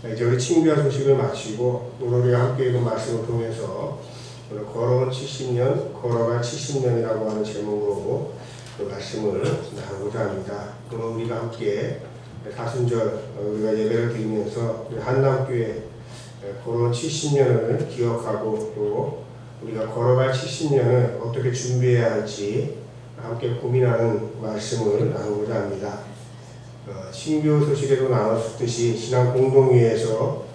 이제 우리 친교화 소식을 마치고 오늘 우리가 함께 읽은 말씀을 통해서 오늘 걸어온 70년, 걸어갈 70년이라고 하는 제목으로 그 말씀을 나누고자 합니다. 오늘 우리가 함께 사순절 우리가 예배를 드리면서 우리 한남교회 걸어온 70년을 기억하고 또 우리가 걸어갈 70년을 어떻게 준비해야 할지 함께 고민하는 말씀을 나누고자 합니다. 신교 소식에도 나눴듯이 신앙 공동회에서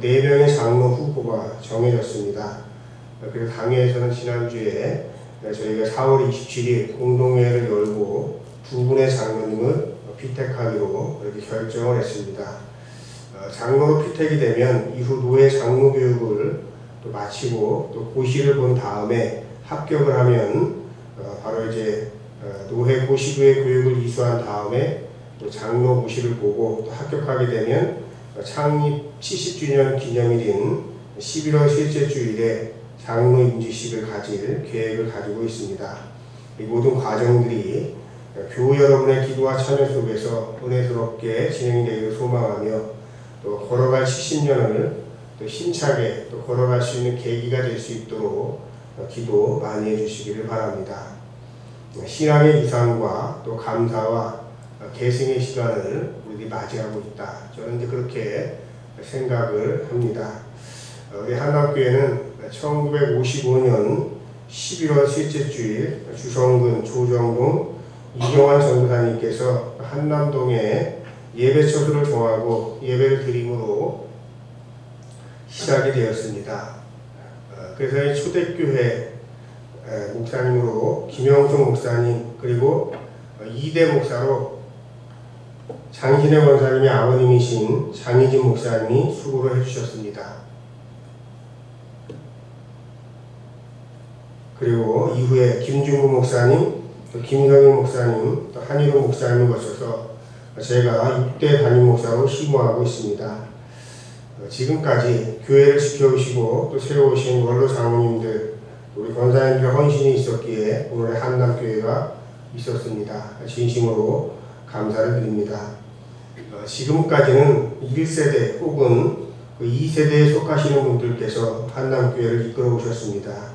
4명의 장로 후보가 정해졌습니다. 그래서 당회에서는 지난주에 저희가 4월 27일 공동회를 열고 2분의 장로님을 피택하기로 이렇게 결정을 했습니다. 장로로 피택이 되면 이후 노회 장로 교육을 또 마치고 또 고시를 본 다음에 합격을 하면 바로 이제 노회 고시부의 교육을 이수한 다음에 또 장로 고시를 보고 또 합격하게 되면 창립 70주년 기념일인 11월 셋째 주일에 장로 임직식을 가질 계획을 가지고 있습니다. 이 모든 과정들이 교우 여러분의 기도와 참여 속에서 은혜스럽게 진행이 되기를 소망하며 또 걸어갈 70년을 또 힘차게 또 걸어갈 수 있는 계기가 될 수 있도록 기도 많이 해주시기를 바랍니다. 신앙의 이상과 또 감사와 계승의 시간을 우리들이 맞이하고 있다. 저는 이제 그렇게 생각을 합니다. 우리 한남교회는 1955년 11월 셋째 주일 주성근, 조정동, 이경환 전도사님께서 한남동에 예배처소를 정하고 예배를 드림으로 시작이 되었습니다. 그래서 이 초대교회 목사님으로 김영성 목사님 그리고 2대 목사로 장신혜 권사님의 아버님이신 장희진 목사님이 수고를 해주셨습니다. 그리고 이후에 김중구 목사님, 또 김성일 목사님, 또 한일호 목사님을 거쳐서 제가 6대 담임 목사로 심호하고 있습니다. 지금까지 교회를 지켜오시고 또 세워오신 원로 장로님들, 우리 권사님들의 헌신이 있었기에 오늘의 한남교회가 있었습니다. 진심으로 감사를 드립니다. 지금까지는 1세대 혹은 2세대에 속하시는 분들께서 한남교회를 이끌어 오셨습니다.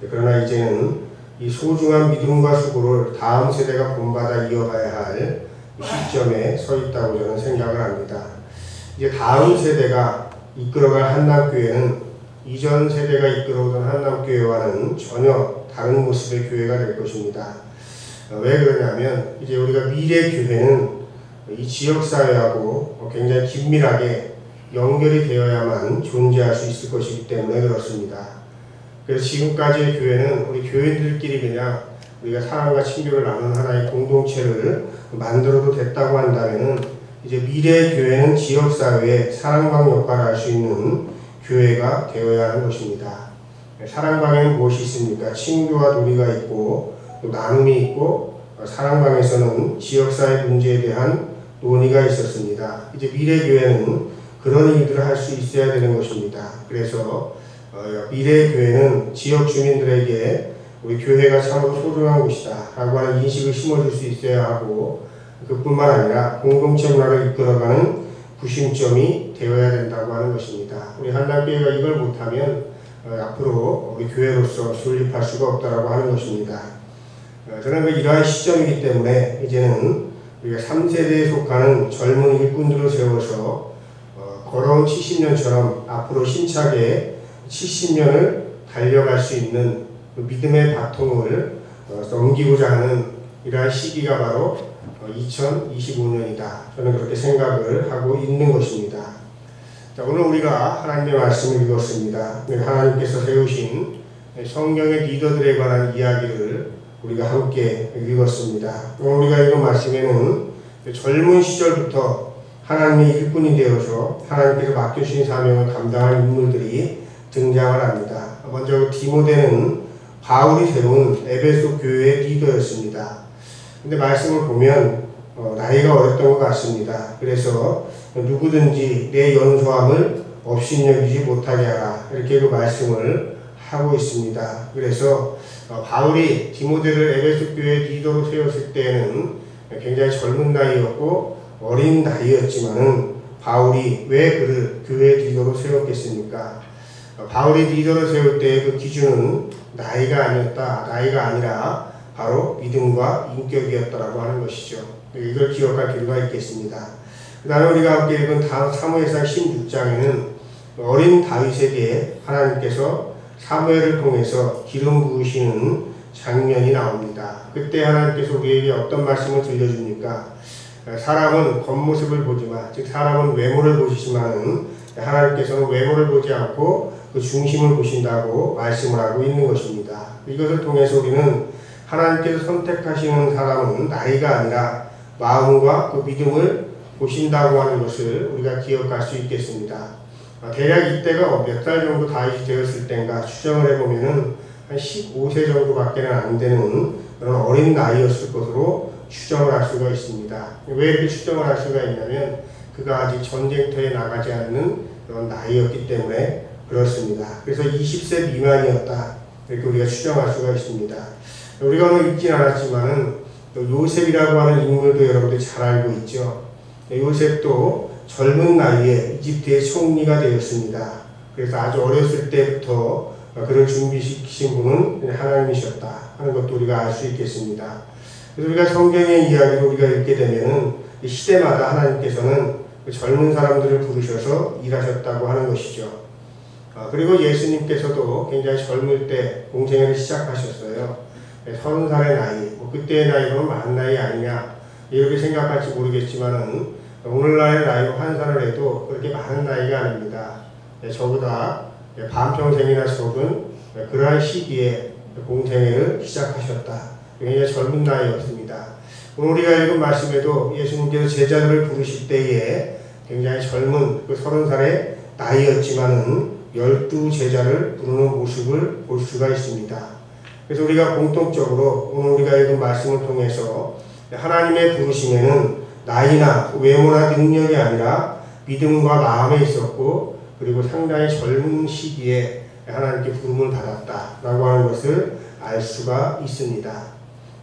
그러나 이제는 이 소중한 믿음과 수고를 다음 세대가 본받아 이어가야 할 시점에 서 있다고 저는 생각을 합니다. 이제 다음 세대가 이끌어갈 한남교회는 이전 세대가 이끌어오던 한남교회와는 전혀 다른 모습의 교회가 될 것입니다. 왜 그러냐면 이제 우리가 미래 교회는 이 지역사회하고 굉장히 긴밀하게 연결이 되어야만 존재할 수 있을 것이기 때문에 그렇습니다. 그래서 지금까지의 교회는 우리 교인들끼리 그냥 우리가 사랑과 친교를 나누는 하나의 공동체를 만들어도 됐다고 한다면 이제 미래의 교회는 지역사회에 사랑방 역할을 할 수 있는 교회가 되어야 하는 것입니다. 사랑방에는 무엇이 있습니까? 친교와 도리가 있고 또 나눔이 있고 사랑방에서는 지역사회 문제에 대한 논의가 있었습니다. 이제 미래교회는 그런 일들을 할 수 있어야 되는 것입니다. 그래서 미래의 교회는 지역 주민들에게 우리 교회가 참으로 소중한 곳이다 라고 하는 인식을 심어줄 수 있어야 하고 그뿐만 아니라 공동체 문화를 이끌어가는 구심점이 되어야 된다고 하는 것입니다. 우리 한남교회가 이걸 못하면 앞으로 우리 교회로서 존립할 수가 없다라고 하는 것입니다. 저는 이러한 시점이기 때문에 이제는 우리가 3세대에 속하는 젊은 일꾼들을 세워서 걸어온 70년처럼 앞으로 힘차게 70년을 달려갈 수 있는 믿음의 바통을 넘기고자 하는 이러한 시기가 바로 2025년이다. 저는 그렇게 생각을 하고 있는 것입니다. 자, 오늘 우리가 하나님의 말씀을 읽었습니다. 하나님께서 세우신 성경의 리더들에 관한 이야기를 우리가 함께 읽었습니다. 오늘 우리가 읽은 말씀에는 젊은 시절부터 하나님의 일꾼이 되어서 하나님께서 맡겨주신 사명을 감당할 인물들이 등장을 합니다. 먼저 디모데는 바울이 세운 에베소 교회의 리더였습니다. 근데 말씀을 보면 나이가 어렸던 것 같습니다. 그래서 누구든지 내 연소함을 업신여기지 못하게 하라 이렇게 그 말씀을 하고 있습니다. 그래서 바울이 디모데를 에베소 교회 리더로 세웠을 때는 굉장히 젊은 나이였고 어린 나이였지만은 바울이 왜 그를 교회 리더로 세웠겠습니까? 바울이 리더로 세울 때의 그 기준은 나이가 아니었다. 나이가 아니라 바로 믿음과 인격이었다라고 하는 것이죠. 이걸 기억할 필요가 있겠습니다. 그 다음에 우리가 함께 읽은 사무엘상 16장에는 어린 다윗에게 하나님께서 사무엘을 통해서 기름 부으시는 장면이 나옵니다. 그때 하나님께서 우리에게 어떤 말씀을 들려줍니까? 사람은 겉모습을 보지만, 즉 사람은 외모를 보시지만 하나님께서는 외모를 보지 않고 그 중심을 보신다고 말씀을 하고 있는 것입니다. 이것을 통해서 우리는 하나님께서 선택하시는 사람은 나이가 아니라 마음과 그 믿음을 보신다고 하는 것을 우리가 기억할 수 있겠습니다. 대략 이때가 몇 살 정도 다윗이 되었을 때인가 추정을 해보면은 한 15세 정도밖에 안 되는 그런 어린 나이였을 것으로 추정을 할 수가 있습니다. 왜 이렇게 추정을 할 수가 있냐면 그가 아직 전쟁터에 나가지 않는 그런 나이였기 때문에 그렇습니다. 그래서 20세 미만이었다. 이렇게 우리가 추정할 수가 있습니다. 우리가 오늘 읽진 않았지만은 요셉이라고 하는 인물도 여러분들이 잘 알고 있죠. 요셉도 젊은 나이에 이집트의 총리가 되었습니다. 그래서 아주 어렸을 때부터 그를 준비시키신 분은 하나님이셨다 하는 것도 우리가 알 수 있겠습니다. 그래서 우리가 성경의 이야기를 우리가 읽게 되면은 시대마다 하나님께서는 젊은 사람들을 부르셔서 일하셨다고 하는 것이죠. 그리고 예수님께서도 굉장히 젊을 때 공생애를 시작하셨어요. 30살의 나이, 그때의 나이로는 많은 나이 아니냐 이렇게 생각할지 모르겠지만은 오늘날의 나이로 환산을 해도 그렇게 많은 나이가 아닙니다. 저보다 반평생이나 적은 그러한 시기에 공생애를 시작하셨다. 굉장히 젊은 나이였습니다. 오늘 우리가 읽은 말씀에도 예수님께서 제자들을 부르실 때에 굉장히 젊은 그 30살의 나이였지만은 12제자를 부르는 모습을 볼 수가 있습니다. 그래서 우리가 공통적으로 오늘 우리가 읽은 말씀을 통해서 하나님의 부르심에는 나이나 외모나 능력이 아니라 믿음과 마음에 있었고 그리고 상당히 젊은 시기에 하나님께 부름을 받았다라고 하는 것을 알 수가 있습니다.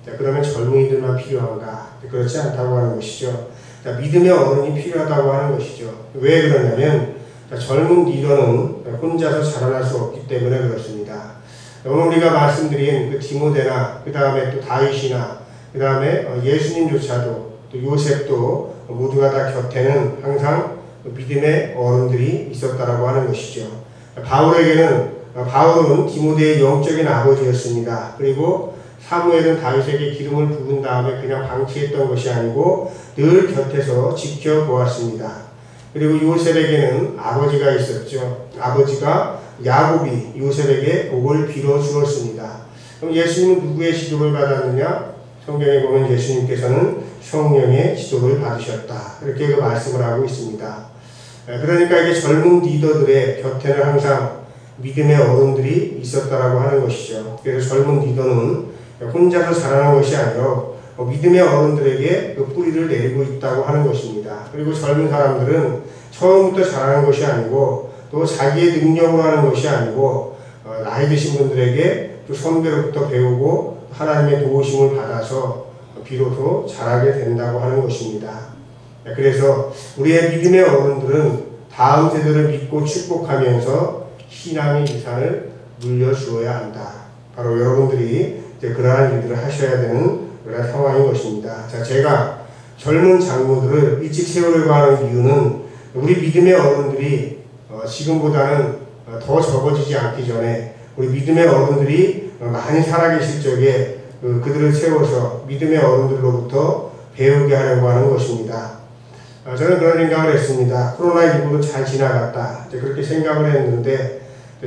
자, 그러면 젊은이들만 필요한가? 그렇지 않다고 하는 것이죠. 자, 믿음의 어른이 필요하다고 하는 것이죠. 왜 그러냐면 젊은 리더는 혼자서 자라날 수 없기 때문에 그렇습니다. 오늘 우리가 말씀드린 그 디모데나 그 다음에 또 다윗이나 그 다음에 예수님조차도 또 요셉도 모두가 다 곁에는 항상 믿음의 어른들이 있었다라고 하는 것이죠. 바울은 디모데의 영적인 아버지였습니다. 그리고 사무엘은 다윗에게 기름을 부은 다음에 그냥 방치했던 것이 아니고 늘 곁에서 지켜보았습니다. 그리고 요셉에게는 아버지가 있었죠. 아버지가 야곱이 요셉에게 복을 빌어 주었습니다. 그럼 예수님은 누구의 지도를 받았느냐? 성경에 보면 예수님께서는 성령의 지도를 받으셨다. 이렇게 그 말씀을 하고 있습니다. 그러니까 이게 젊은 리더들의 곁에는 항상 믿음의 어른들이 있었다라고 하는 것이죠. 그래서 젊은 리더는 혼자서 자라는 것이 아니라 믿음의 어른들에게 그 뿌리를 내리고 있다고 하는 것입니다. 그리고 젊은 사람들은 처음부터 자라는 것이 아니고 또 자기의 능력으로 하는 것이 아니고 나이 드신 분들에게 또 선배로부터 배우고 하나님의 도우심을 받아서 비로소 자라게 된다고 하는 것입니다. 그래서 우리의 믿음의 어른들은 다음 세대를 믿고 축복하면서 신앙의 유산을 물려주어야 한다. 바로 여러분들이 이제 그러한 일들을 하셔야 되는 그런 상황인 것입니다. 자, 제가 젊은 장로들을 일찍 세우려고 하는 이유는 우리 믿음의 어른들이 지금보다는 더 적어지지 않기 전에 우리 믿음의 어른들이 많이 살아계실 적에 그들을 세워서 믿음의 어른들로부터 배우게 하려고 하는 것입니다. 저는 그런 생각을 했습니다. 코로나19도 잘 지나갔다. 그렇게 생각을 했는데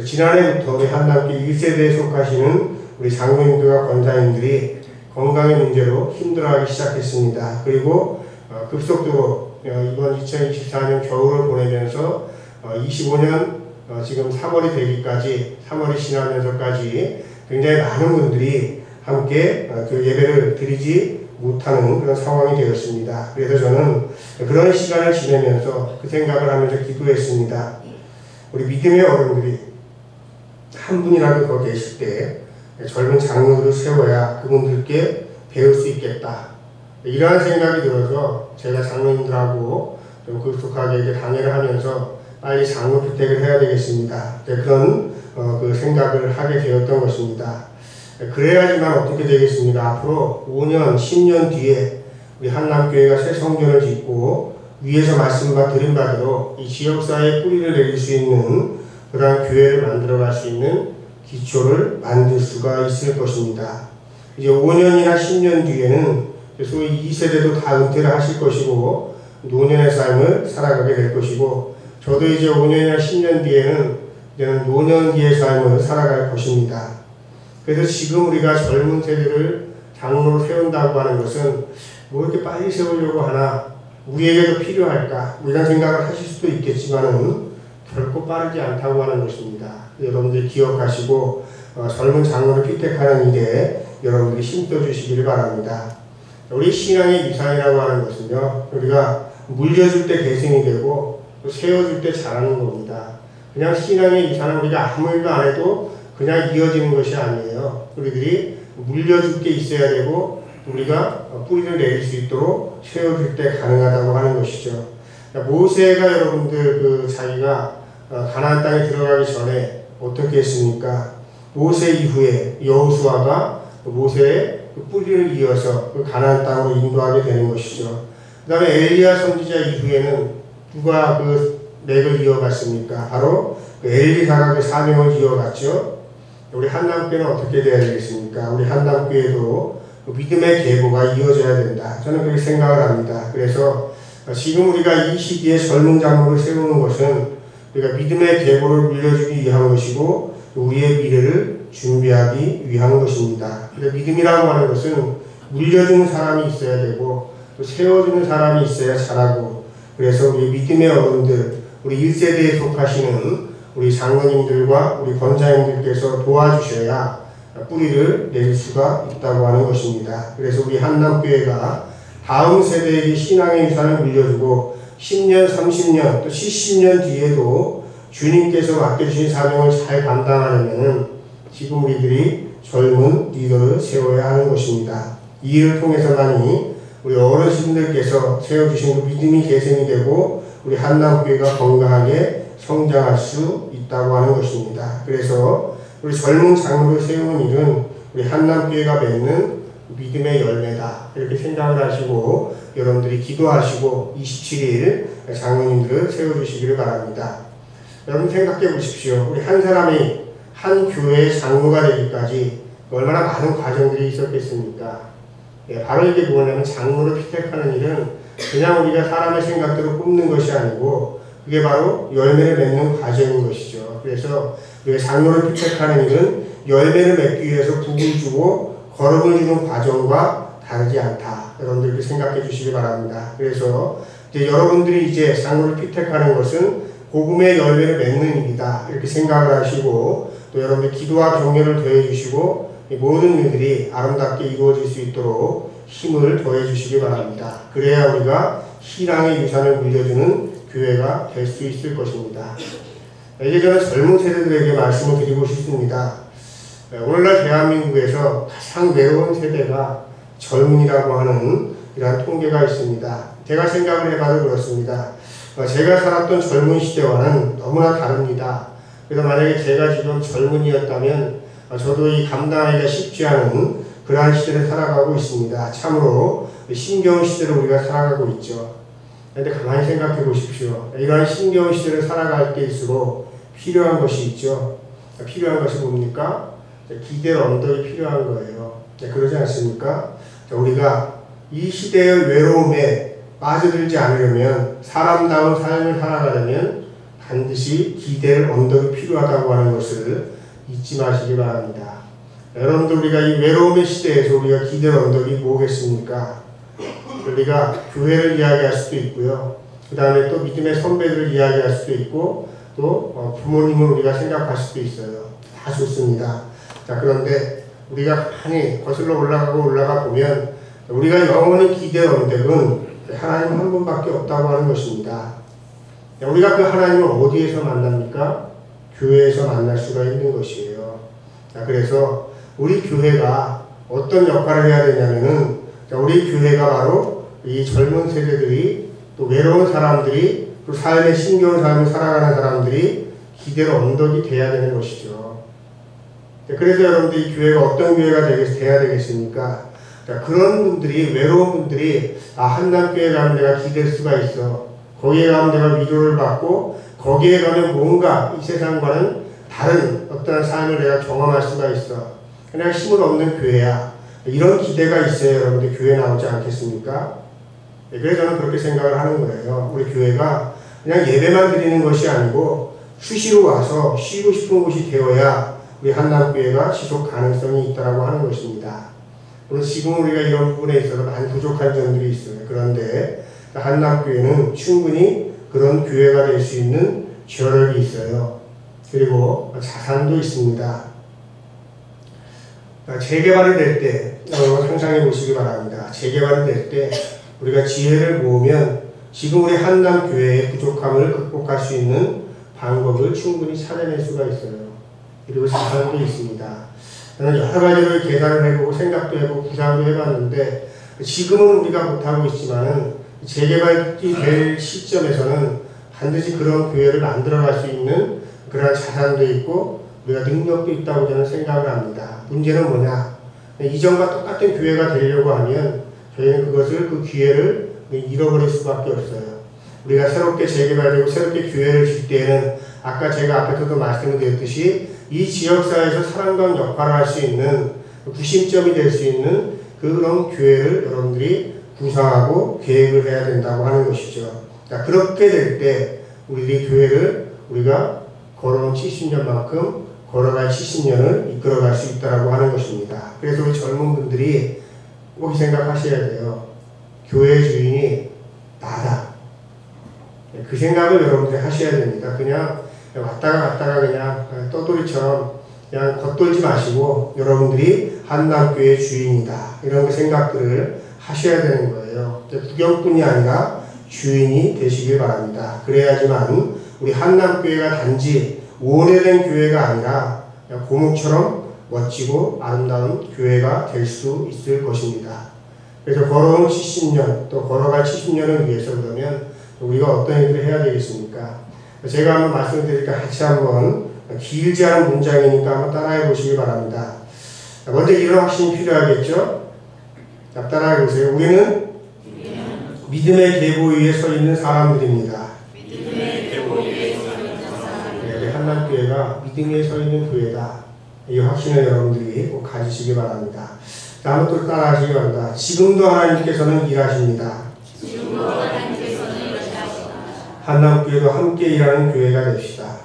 지난해부터 우리 한남교 1세대에 속하시는 우리 장로님들과 권사님들이 건강의 문제로 힘들어하기 시작했습니다. 그리고 급속도로 이번 2024년 겨울을 보내면서 25년 지금 3월이 되기까지 3월이 지나면서까지 굉장히 많은 분들이 함께 그 예배를 드리지 못하는 그런 상황이 되었습니다. 그래서 저는 그런 시간을 지내면서 그 생각을 하면서 기도했습니다. 우리 믿음의 어른들이 한 분이라도 더 계실 때 젊은 장로들을 세워야 그분들께 배울 수 있겠다. 이러한 생각이 들어서 제가 장로님들하고 좀 급속하게 이제 강연을 하면서 빨리 장로주택을 해야 되겠습니다. 그런 그 생각을 하게 되었던 것입니다. 그래야지만 어떻게 되겠습니까? 앞으로 5년, 10년 뒤에 우리 한남교회가 새 성전을 짓고 위에서 드린 바대로 이 지역사회에 뿌리를 내릴 수 있는 그러한 교회를 만들어갈 수 있는 기초를 만들 수가 있을 것입니다. 이제 5년이나 10년 뒤에는 소위 2세대도 다 은퇴를 하실 것이고 노년의 삶을 살아가게 될 것이고 저도 이제 5년이나 10년 뒤에는 이제는 노년기의 삶을 살아갈 것입니다. 그래서 지금 우리가 젊은 세대를 장로로 세운다고 하는 것은 뭐 이렇게 빨리 세우려고 하나 우리에게도 필요할까 이런 생각을 하실 수도 있겠지만은 결코 빠르지 않다고 하는 것입니다. 여러분들 기억하시고 젊은 장로를 피택하는 일에 여러분들이 힘써 주시기를 바랍니다. 우리 신앙의 유산이라고 하는 것은요, 우리가 물려줄 때 계승이 되고 또 세워줄 때 자라는 겁니다. 그냥 신앙의 유산은 우리가 아무 일도 안 해도 그냥 이어지는 것이 아니에요. 우리들이 물려줄 게 있어야 되고 우리가 뿌리를 내릴 수 있도록 세워줄 때 가능하다고 하는 것이죠. 모세가 여러분들 자기가 가나안 땅에 들어가기 전에 어떻게 했습니까? 모세 이후에 여호수아가 모세의 뿌리를 이어서 가나안 땅으로 인도하게 되는 것이죠. 그 다음에 엘리야 선지자 이후에는 누가 맥을 이어갔습니까? 바로 엘리사가 사명을 이어갔죠. 우리 한남교회는 어떻게 되어야 되겠습니까? 우리 한남교회도 믿음의 계보가 이어져야 된다. 저는 그렇게 생각을 합니다. 그래서 지금 우리가 이 시기에 젊은 장로를 세우는 것은 우리가 믿음의 계보를 물려주기 위한 것이고 우리의 미래를 준비하기 위한 것입니다. 믿음이라고 하는 것은 물려주는 사람이 있어야 되고 또 세워주는 사람이 있어야 자라고 그래서 우리 믿음의 어른들, 우리 1세대에 속하시는 우리 장로님들과 우리 권사님들께서 도와주셔야 뿌리를 내릴 수가 있다고 하는 것입니다. 그래서 우리 한남교회가 다음 세대에게 신앙의 유산을 물려주고 10년, 30년, 또 70년 뒤에도 주님께서 맡겨주신 사명을 잘 감당하려면 지금 우리들이 젊은 리더를 세워야 하는 것입니다. 이 일을 통해서만이 우리 어르신들께서 세워주신 그 믿음이 계승이 되고 우리 한남교회가 건강하게 성장할 수 있다고 하는 것입니다. 그래서 우리 젊은 장로를 세우는 일은 우리 한남교회가 맺는 믿음의 열매다 이렇게 생각을 하시고 여러분들이 기도하시고 27일 장로님들을 세워주시기를 바랍니다. 여러분 생각해 보십시오. 우리 한 사람이 한 교회의 장로가 되기까지 얼마나 많은 과정들이 있었겠습니까? 바로 이게 뭐냐면 장로를 피택하는 일은 그냥 우리가 사람의 생각대로 뽑는 것이 아니고 그게 바로 열매를 맺는 과정인 것이죠. 그래서 우리가 장로를 피택하는 일은 열매를 맺기 위해서 북을 주고 거름을 주는 과정과 다르지 않다. 여러분들 생각해 주시기 바랍니다. 그래서 이제 여러분들이 이제 장로를 피택하는 것은 복음의 열매를 맺는 일이다. 이렇게 생각을 하시고 또 여러분들 기도와 격려를 더해 주시고 모든 일들이 아름답게 이루어질 수 있도록 힘을 더해 주시기 바랍니다. 그래야 우리가 신앙의 유산을 물려주는 교회가 될 수 있을 것입니다. 이제 저는 젊은 세대들에게 말씀을 드리고 싶습니다. 오늘날 대한민국에서 가장 외로운 세대가 젊은이라고 하는 이러한 통계가 있습니다. 제가 생각을 해봐도 그렇습니다. 제가 살았던 젊은 시대와는 너무나 다릅니다. 그래서 만약에 제가 지금 젊은이였다면 저도 이 감당하기가 쉽지 않은 그러한 시대를 살아가고 있습니다. 참으로 힘겨운 시대를 우리가 살아가고 있죠. 그런데 가만히 생각해 보십시오. 이러한 힘겨운 시대를 살아갈 때일수록 필요한 것이 있죠. 필요한 것이 뭡니까? 기대 언덕이 필요한 거예요. 그러지 않습니까? 우리가 이 시대의 외로움에 빠져들지 않으려면 사람다운 삶을 살아가려면 반드시 기대의 언덕이 필요하다고 하는 것을 잊지 마시기 바랍니다. 여러분들 우리가 이 외로움의 시대에서 우리가 기대의 언덕이 뭐겠습니까? 우리가 교회를 이야기할 수도 있고요. 그 다음에 또 믿음의 선배들을 이야기할 수도 있고 또 부모님을 우리가 생각할 수도 있어요. 다 좋습니다. 자, 그런데 우리가 많이 거슬러 올라가 보면 우리가 영원히 기대의 언덕은 하나님 한 분밖에 없다고 하는 것입니다. 우리가 그 하나님을 어디에서 만납니까? 교회에서 만날 수가 있는 것이에요. 자, 그래서 우리 교회가 어떤 역할을 해야 되냐면은 우리 교회가 바로 이 젊은 세대들이 또 외로운 사람들이, 또 삶에 힘겨운 삶을 살아가는 사람들이 기대의 언덕이 돼야 되는 것이죠. 그래서 여러분들이 교회가 어떤 교회가 돼야 되겠습니까? 그런 분들이, 외로운 분들이, 한남교회 가면 내가 기댈 수가 있어. 거기에 가면 내가 위로를 받고, 거기에 가면 뭔가 이 세상과는 다른 어떤 삶을 내가 경험할 수가 있어. 내가 힘을 얻는 교회야. 이런 기대가 있어야 여러분들 교회 나오지 않겠습니까? 그래서 저는 그렇게 생각을 하는 거예요. 우리 교회가 그냥 예배만 드리는 것이 아니고 수시로 와서 쉬고 싶은 곳이 되어야 우리 한남교회가 지속 가능성이 있다고 하는 것입니다. 물론 지금 우리가 이런 부분에 있어서 많이 부족한 점들이 있어요. 그런데 한남교회는 충분히 그런 교회가 될 수 있는 저력이 있어요. 그리고 자산도 있습니다. 재개발이 될 때, 여러분 상상해 보시기 바랍니다. 재개발이 될 때 우리가 지혜를 모으면 지금 우리 한남교회의 부족함을 극복할 수 있는 방법을 충분히 찾아낼 수가 있어요. 그리고 자산도 있습니다. 저는 여러 가지로 계산을 해보고 생각도 해보고 구상도 해봤는데 지금은 우리가 못하고 있지만은 재개발이 될 시점에서는 반드시 그런 교회를 만들어갈 수 있는 그런 자산도 있고 우리가 능력도 있다고 저는 생각을 합니다. 문제는 뭐냐? 이전과 똑같은 교회가 되려고 하면 저희는 그 기회를 잃어버릴 수밖에 없어요. 우리가 새롭게 재개발되고 새롭게 교회를 줄 때에는 아까 제가 앞에서도 말씀을 드렸듯이 이 지역사회에서 사랑방 역할을 할 수 있는 구심점이 될 수 있는 그런 교회를 여러분들이 구상하고 계획을 해야 된다고 하는 것이죠. 자, 그렇게 될 때 우리들이 교회를 우리가 걸어온 70년만큼 걸어갈 70년을 이끌어갈 수 있다고 하는 것입니다. 그래서 우리 젊은 분들이 꼭 생각하셔야 돼요. 교회 주인이 나다. 그 생각을 여러분들이 하셔야 됩니다. 그냥 왔다가 갔다가 그냥 떠돌이처럼 그냥 겉돌지 마시고 여러분들이 한남교회 주인이다. 이런 생각들을 하셔야 되는 거예요. 구경꾼이 아니라 주인이 되시길 바랍니다. 그래야지만 우리 한남교회가 단지 오래된 교회가 아니라 고목처럼 멋지고 아름다운 교회가 될 수 있을 것입니다. 그래서 걸어온 70년 또 걸어갈 70년을 위해서 그러면 우리가 어떤 일을 해야 되겠습니까? 제가 한번 말씀드리니까 같이 한번 길지 않은 문장이니까 한번 따라해 보시기 바랍니다. 먼저 이런 확신이 필요하겠죠? 따라해 보세요. 우리는 믿음의 계보 위에 서 있는 사람들입니다. 네, 한남교회가 믿음 위에 서 있는 교회다. 이 확신을 여러분들이 꼭 가지시기 바랍니다. 다음은 또 따라하시기 바랍니다. 지금도 하나님께서는 일하십니다. 한남교회도 함께 일하는 교회가 됩시다.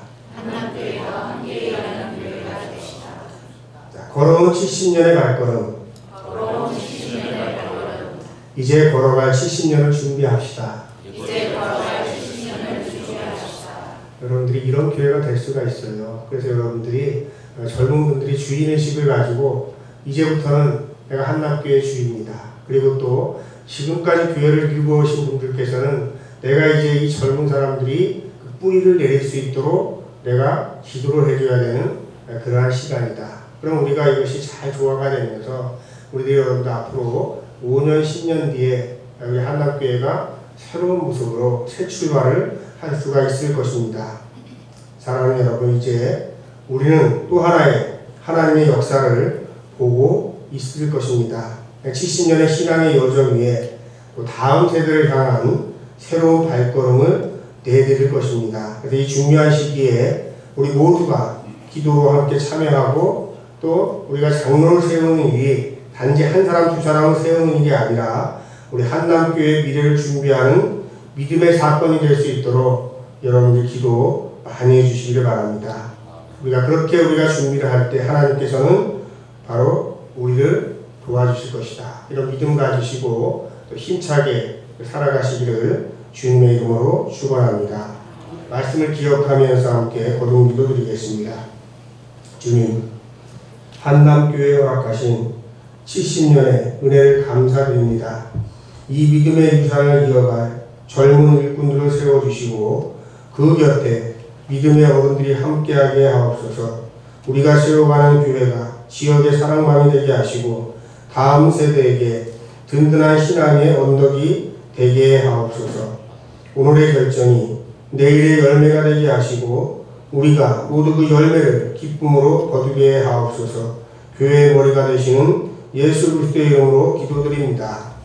자, 걸어온 70년의 발걸음. 이제 걸어갈 70년을 준비합시다. 여러분들이 이런 교회가 될 수가 있어요. 그래서 여러분들이 젊은 분들이 주인의식을 가지고 이제부터는 내가 한남교회 주인이다. 그리고 또 지금까지 교회를 이루어오신 분들께서는 내가 이제 이 젊은 사람들이 그 뿌리를 내릴 수 있도록 내가 기도를 해줘야 되는 그러한 시간이다. 그럼 우리가 이것이 잘 조화가 되면서 우리들이 여러분들 앞으로 5년, 10년 뒤에 우리 한남교회가 새로운 모습으로 새 출발을 할 수가 있을 것입니다. 사랑하는 여러분, 이제 우리는 또 하나의 하나님의 역사를 보고 있을 것입니다. 70년의 신앙의 여정 위에 또 다음 세대를 향한 새로운 발걸음을 내드릴 것입니다. 그래서 이 중요한 시기에 우리 모두가 기도로 함께 참여하고 또 우리가 장로를 세우는 일이 단지 한 사람 두 사람을 세우는 일이 아니라 우리 한남교회의 미래를 준비하는 믿음의 사건이 될 수 있도록 여러분들 기도 많이 해주시기를 바랍니다. 우리가 준비를 할 때 하나님께서는 바로 우리를 도와주실 것이다. 이런 믿음 가지시고 또 힘차게 살아가시기를 주님의 이름으로 축원합니다. 말씀을 기억하면서 함께 거듭 기도드리겠습니다. 주님, 한남교회에 허락하신 70년의 은혜를 감사드립니다. 이 믿음의 유산을 이어갈 젊은 일꾼들을 세워주시고 그 곁에 믿음의 어른들이 함께하게 하옵소서. 우리가 세워가는 교회가 지역의 사랑방이 되게 하시고 다음 세대에게 든든한 신앙의 언덕이 되게 하옵소서. 오늘의 결정이 내일의 열매가 되게 하시고 우리가 모두 그 열매를 기쁨으로 거두게 하옵소서. 교회의 머리가 되시는 예수 그리스도의 이름으로 기도드립니다.